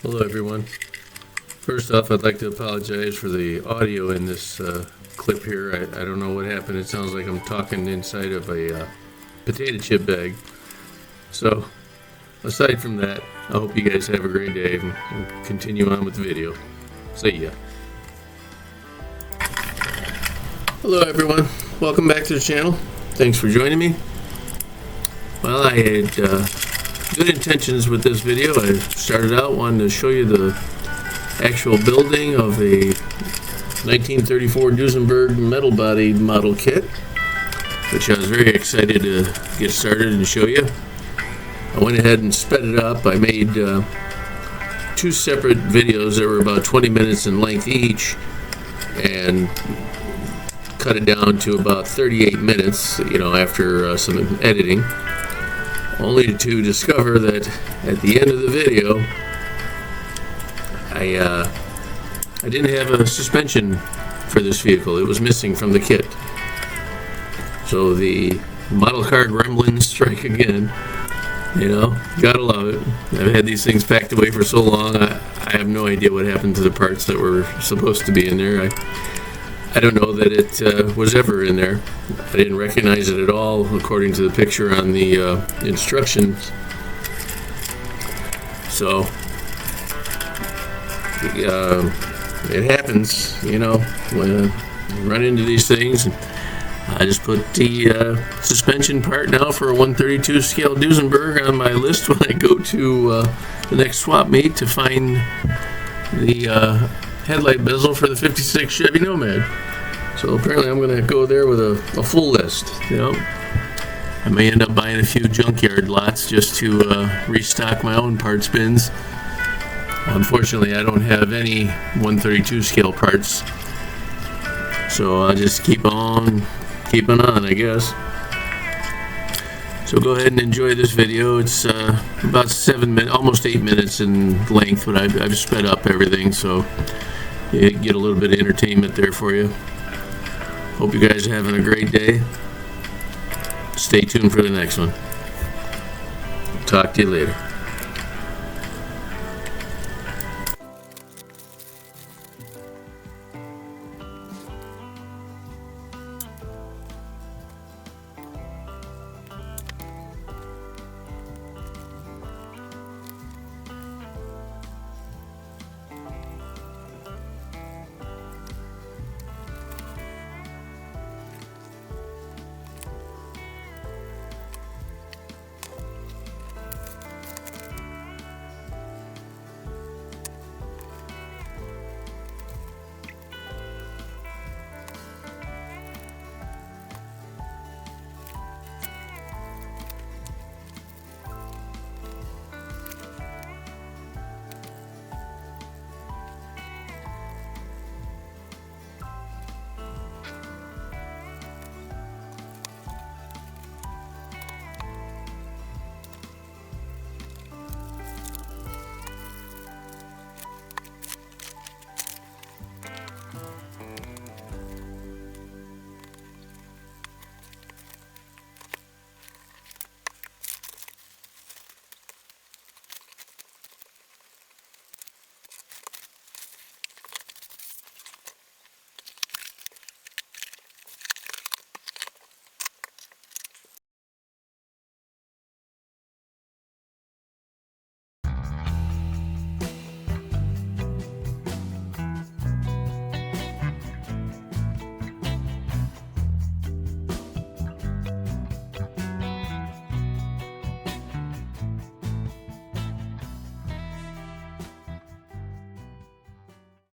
Hello everyone. First off, I'd like to apologize for the audio in this clip here. I don't know what happened. It sounds like I'm talking inside of a potato chip bag. So, aside from that, I hope you guys have a great day and continue on with the video. See ya. Hello everyone. Welcome back to the channel. Thanks for joining me. Well, I had good intentions with this video. I started out wanting to show you the actual building of a 1934 Duesenberg metal body model kit, which I was very excited to get started and show you. I went ahead and sped it up. I made two separate videos that were about 20 minutes in length each and cut it down to about 38 minutes, after some editing. Only to discover that at the end of the video, I didn't have a suspension for this vehicle. It was missing from the kit. So the model car gremlins strike again. Gotta love it. I've had these things packed away for so long, I have no idea what happened to the parts that were supposed to be in there. I don't know that it was ever in there. I didn't recognize it at all, according to the picture on the instructions. So, it happens, when you run into these things. I just put the suspension part now for a 132 scale Duesenberg on my list when I go to the next swap meet to find the headlight bezel for the 56 Chevy Nomad. So apparently I'm going to go there with a full list. I may end up buying a few junkyard lots just to restock my own parts bins. Unfortunately, I don't have any 132 scale parts, so I'll just keep on keeping on, I guess. So go ahead and enjoy this video. It's about 7 minutes, almost 8 minutes in length, but I've sped up everything, so you get a little bit of entertainment there for you. Hope you guys are having a great day. Stay tuned for the next one. Talk to you later.